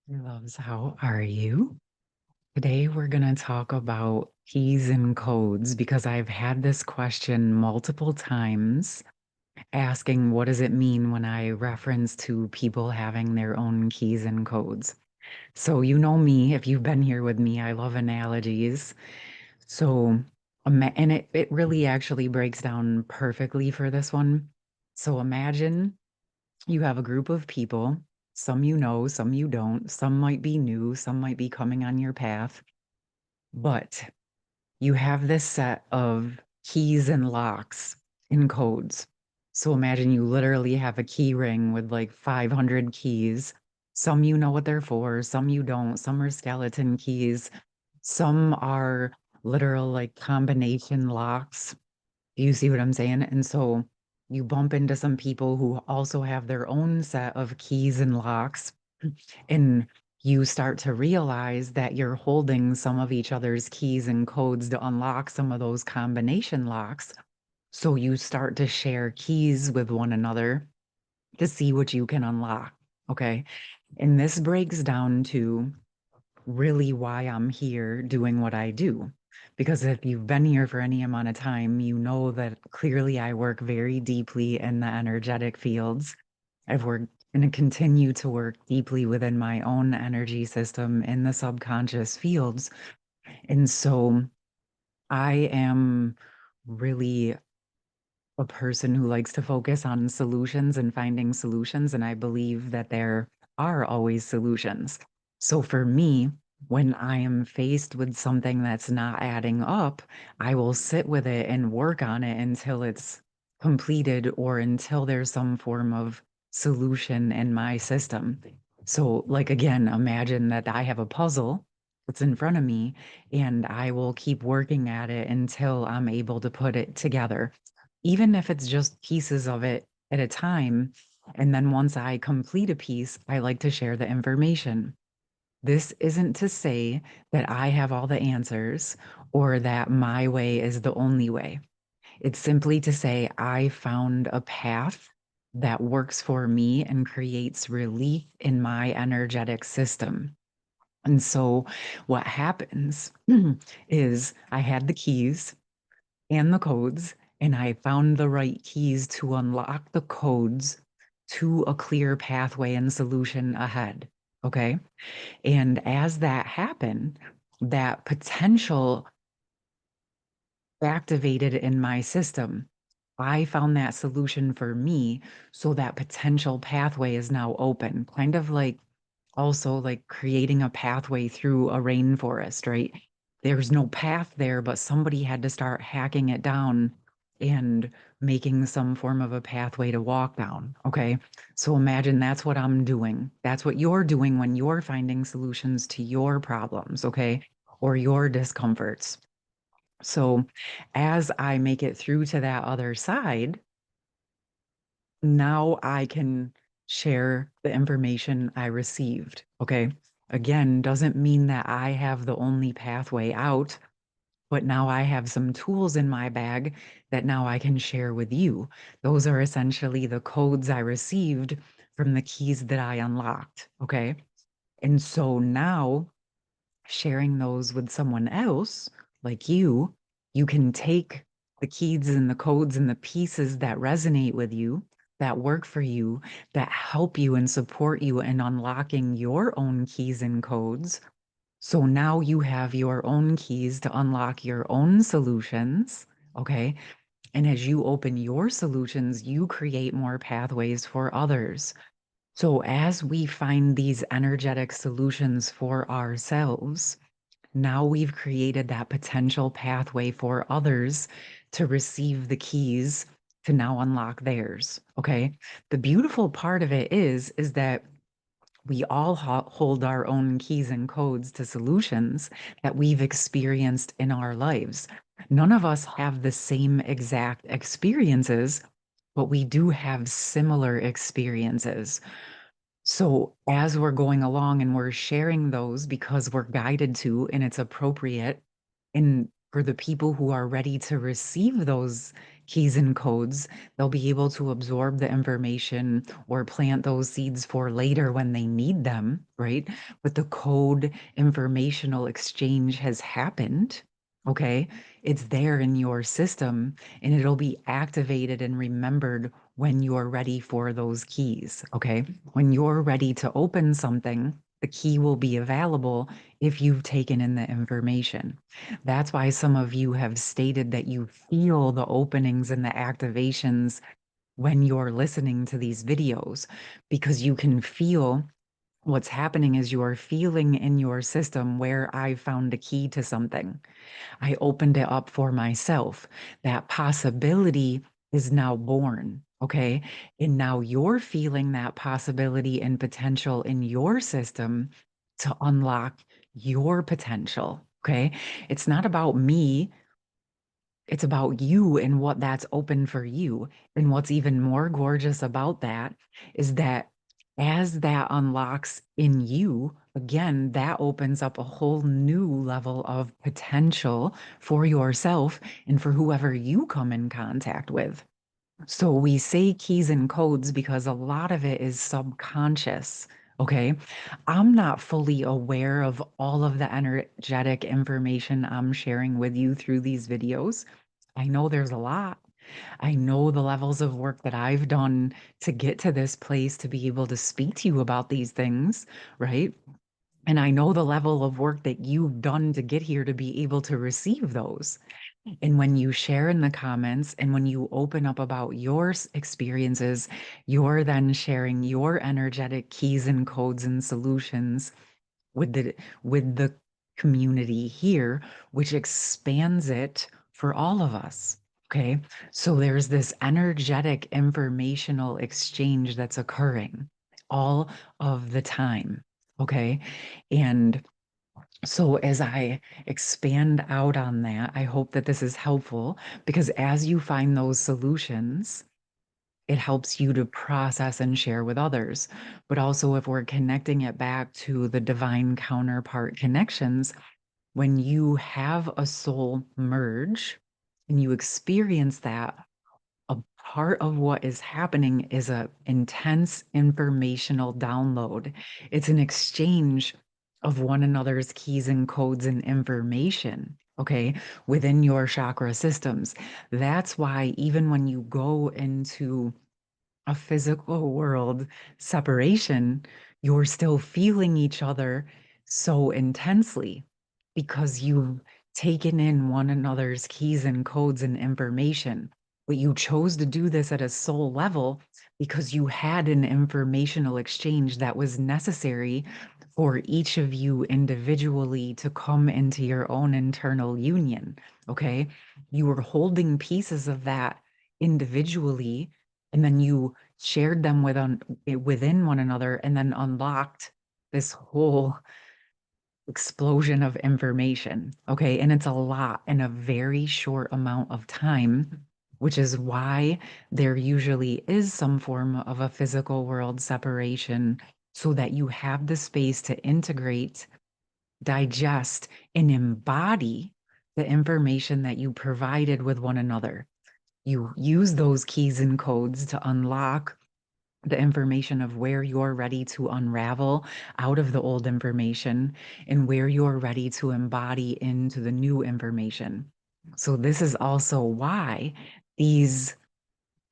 Loves, how are you? Today we're going to talk about keys and codes because I've had this question multiple times asking what does it mean when I reference to people having their own keys and codes. So you know me, if you've been here with me, I love analogies. So and it really actually breaks down perfectly for this one. So imagine you have a group of people, some you know, some you don't, some might be new, some might be coming on your path, but you have this set of keys and locks and codes. So imagine you literally have a key ring with like 500 keys. Some you know what they're for, some you don't, some are skeleton keys, some are literal like combination locks. You see what I'm saying? And so you bump into some people who also have their own set of keys and locks, and you start to realize that you're holding some of each other's keys and codes to unlock some of those combination locks. So you start to share keys with one another to see what you can unlock. Okay. And this breaks down to really why I'm here doing what I do. Because if you've been here for any amount of time, you know that clearly I work very deeply in the energetic fields. I've worked and continue to work deeply within my own energy system in the subconscious fields. And so I am really a person who likes to focus on solutions and finding solutions. And I believe that there are always solutions. So for me, when I am faced with something that's not adding up, I will sit with it and work on it until it's completed or until there's some form of solution in my system. So, like, again, imagine that I have a puzzle that's in front of me and I will keep working at it until I'm able to put it together even if it's just pieces of it at a time. And then once I complete a piece, I like to share the information. This isn't to say that I have all the answers or that my way is the only way. It's simply to say I found a path that works for me and creates relief in my energetic system. And so what happens is I had the keys and the codes, and I found the right keys to unlock the codes to a clear pathway and solution ahead. Okay. And as that happened, that potential activated in my system. I found that solution for me. So that potential pathway is now open, kind of like also like creating a pathway through a rainforest, right? There's no path there, but somebody had to start hacking it down and making some form of a pathway to walk down. Okay. So imagine that's what I'm doing. That's what you're doing when you're finding solutions to your problems. Okay. Or your discomforts. So as I make it through to that other side, now I can share the information I received. Okay. Again, doesn't mean that I have the only pathway out, but now I have some tools in my bag that now I can share with you. Those are essentially the codes I received from the keys that I unlocked. Okay. And so now sharing those with someone else, like you can take the keys and the codes and the pieces that resonate with you, that work for you, that help you and support you in unlocking your own keys and codes. So now you have your own keys to unlock your own solutions. Okay. And as you open your solutions, you create more pathways for others. So as we find these energetic solutions for ourselves, now we've created that potential pathway for others to receive the keys to now unlock theirs. Okay. The beautiful part of it is that we all hold our own keys and codes to solutions that we've experienced in our lives. None of us have the same exact experiences, but we do have similar experiences. So as we're going along and we're sharing those because we're guided to and it's appropriate, and for the people who are ready to receive those keys and codes, they'll be able to absorb the information or plant those seeds for later when they need them, right? But the code informational exchange has happened. Okay. It's there in your system and it'll be activated and remembered when you're ready for those keys. Okay. When you're ready to open something, the key will be available if you've taken in the information. That's why some of you have stated that you feel the openings and the activations when you're listening to these videos, because you can feel what's happening is you're feeling in your system where I found a key to something. I opened it up for myself. That possibility is now born. Okay. And now you're feeling that possibility and potential in your system to unlock your potential. Okay. It's not about me. It's about you and what that's open for you. And what's even more gorgeous about that is that as that unlocks in you, again, that opens up a whole new level of potential for yourself and for whoever you come in contact with. So we say keys and codes because a lot of it is subconscious. Okay. I'm not fully aware of all of the energetic information I'm sharing with you through these videos. I know there's a lot. I know the levels of work that I've done to get to this place to be able to speak to you about these things, right? And I know the level of work that you've done to get here to be able to receive those. And when you share in the comments and when you open up about your experiences, you're then sharing your energetic keys and codes and solutions with the community here, which expands it for all of us. Okay. So there's this energetic informational exchange that's occurring all of the time. Okay. And so, as I expand out on that, I hope that this is helpful because as you find those solutions, it helps you to process and share with others. But also, if we're connecting it back to the divine counterpart connections, when you have a soul merge and you experience that, a part of what is happening is a intense informational download. It's an exchange of one another's keys and codes and information, okay, within your chakra systems. That's why even when you go into a physical world separation, you're still feeling each other so intensely because you've taken in one another's keys and codes and information. But you chose to do this at a soul level because you had an informational exchange that was necessary for each of you individually to come into your own internal union. Okay. You were holding pieces of that individually and then you shared them within one another and then unlocked this whole explosion of information. Okay. And it's a lot in a very short amount of time, which is why there usually is some form of a physical world separation so that you have the space to integrate, digest, and embody the information that you provided with one another. You use those keys and codes to unlock the information of where you're ready to unravel out of the old information and where you're ready to embody into the new information. So, this is also why these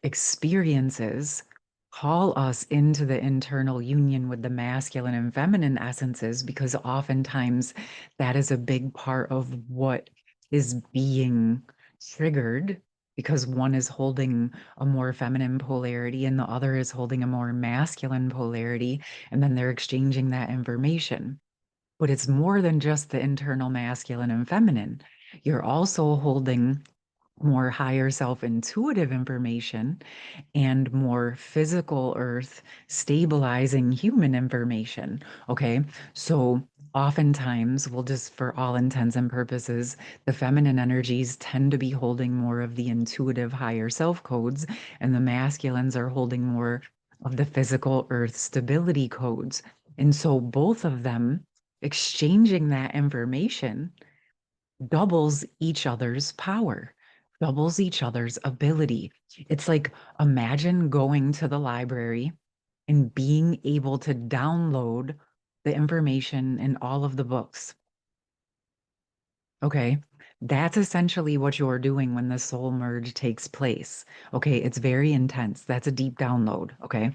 experiences call us into the internal union with the masculine and feminine essences, because oftentimes that is a big part of what is being triggered, because one is holding a more feminine polarity and the other is holding a more masculine polarity, and then they're exchanging that information. But it's more than just the internal masculine and feminine. You're also holding more higher self intuitive information and more physical earth stabilizing human information. Okay. So oftentimes, we'll just, for all intents and purposes, the feminine energies tend to be holding more of the intuitive higher self codes, and the masculines are holding more of the physical earth stability codes. And so both of them exchanging that information doubles each other's power. doubles each other's ability. It's like imagine going to the library and being able to download the information in all of the books. Okay. That's essentially what you're doing when the soul merge takes place. Okay. It's very intense. That's a deep download. Okay.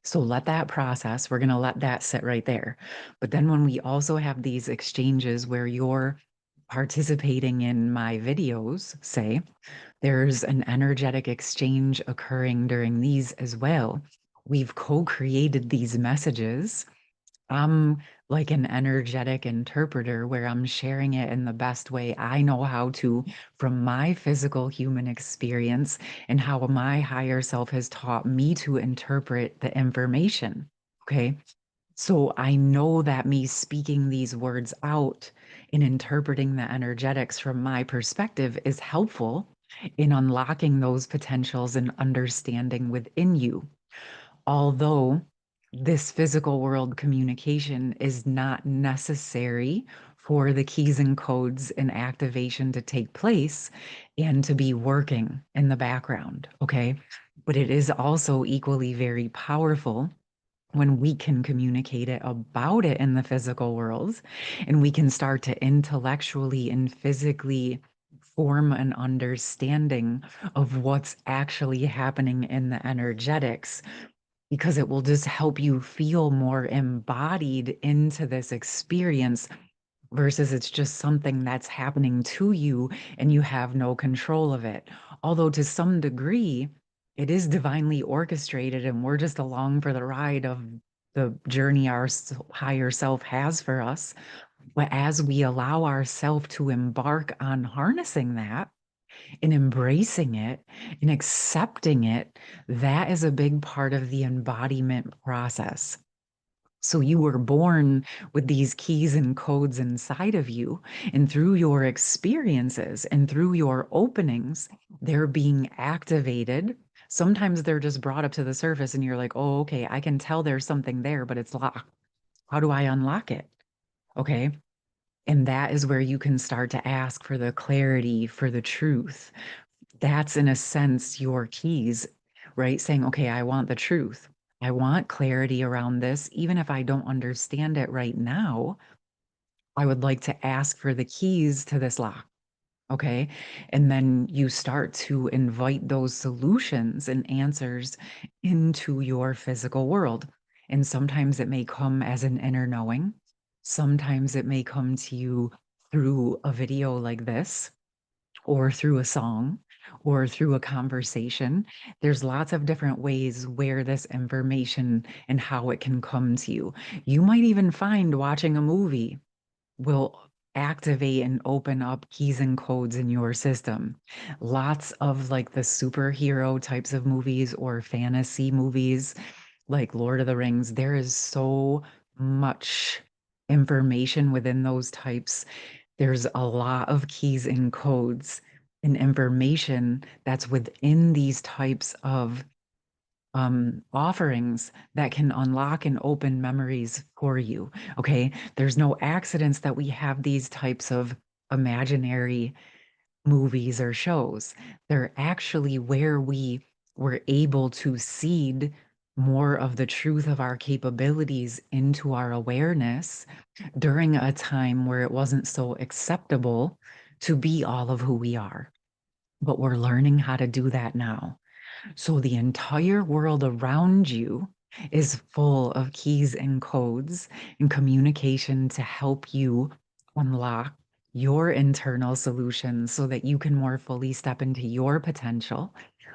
So let that process, we're going to let that sit right there. But then when we also have these exchanges where you're participating in my videos, say, there's an energetic exchange occurring during these as well. We've co-created these messages. I'm like an energetic interpreter where I'm sharing it in the best way I know how to from my physical human experience and how my higher self has taught me to interpret the information. Okay. So I know that me speaking these words out and interpreting the energetics from my perspective is helpful in unlocking those potentials and understanding within you. Although this physical world communication is not necessary for the keys and codes and activation to take place and to be working in the background. Okay. But it is also equally very powerful when we can communicate it about it in the physical world and we can start to intellectually and physically form an understanding of what's actually happening in the energetics because it will just help you feel more embodied into this experience versus it's just something that's happening to you and you have no control of it. Although to some degree, it is divinely orchestrated and we're just along for the ride of the journey our higher self has for us. But as we allow ourselves to embark on harnessing that, and embracing it and accepting it, that is a big part of the embodiment process. So you were born with these keys and codes inside of you, and through your experiences and through your openings, they're being activated. Sometimes they're just brought up to the surface, and you're like, oh, okay, I can tell there's something there, but it's locked. How do I unlock it? Okay. And that is where you can start to ask for the clarity, for the truth, that's in a sense your keys, right? Saying, okay, I want the truth. I want clarity around this. Even if I don't understand it right now, I would like to ask for the keys to this lock. Okay. And then you start to invite those solutions and answers into your physical world. And sometimes it may come as an inner knowing. Sometimes it may come to you through a video like this or through a song or through a conversation. There's lots of different ways where this information and how it can come to you. You might even find watching a movie will activate and open up keys and codes in your system. Lots of like the superhero types of movies or fantasy movies like Lord of the Rings, there is so much information within those types. There's a lot of keys and codes and information that's within these types of offerings that can unlock and open memories for you. Okay. There's no accidents that we have these types of imaginary movies or shows. They're actually where we were able to seed more of the truth of our capabilities into our awareness during a time where it wasn't so acceptable to be all of who we are. But we're learning how to do that now. So the entire world around you is full of keys and codes and communication to help you unlock your internal solutions so that you can more fully step into your potential,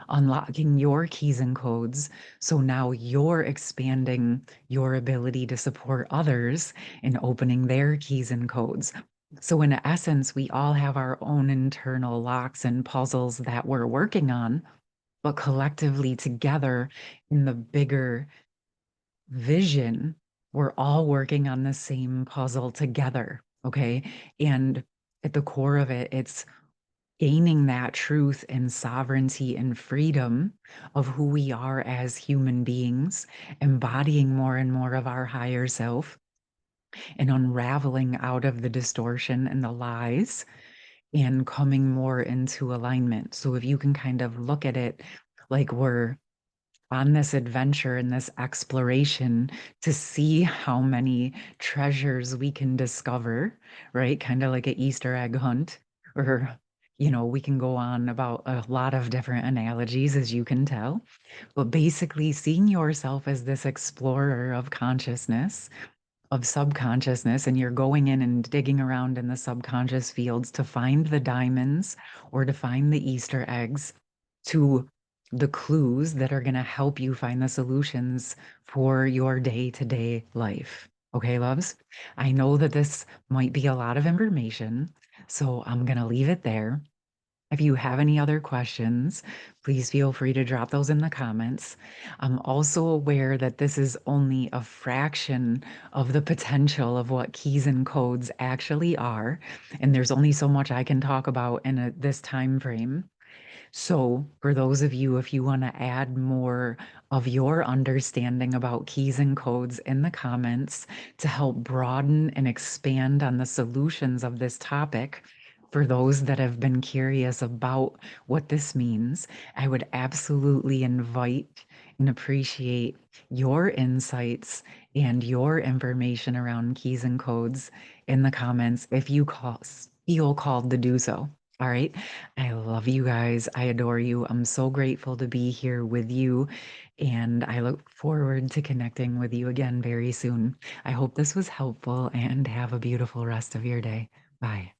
unlocking your keys and codes. So now you're expanding your ability to support others in opening their keys and codes. So, in essence, we all have our own internal locks and puzzles that we're working on, but collectively together in the bigger vision, we're all working on the same puzzle together. Okay. And at the core of it, it's gaining that truth and sovereignty and freedom of who we are as human beings, embodying more and more of our higher self and unraveling out of the distortion and the lies and coming more into alignment. So if you can kind of look at it like we're on this adventure and this exploration to see how many treasures we can discover, right? Kind of like an Easter egg hunt, or, we can go on about a lot of different analogies, as you can tell. But basically, seeing yourself as this explorer of consciousness, of subconsciousness, and you're going in and digging around in the subconscious fields to find the diamonds or to find the Easter eggs, to the clues that are going to help you find the solutions for your day-to-day life. Okay, loves? I know that this might be a lot of information, so I'm going to leave it there. If you have any other questions, please feel free to drop those in the comments. I'm also aware that this is only a fraction of the potential of what keys and codes actually are, and there's only so much I can talk about in this time frame. So, for those of you, if you want to add more of your understanding about keys and codes in the comments to help broaden and expand on the solutions of this topic, for those that have been curious about what this means, I would absolutely invite and appreciate your insights and your information around keys and codes in the comments if you feel called to do so. All right. I love you guys. I adore you. I'm so grateful to be here with you. And I look forward to connecting with you again very soon. I hope this was helpful and have a beautiful rest of your day. Bye.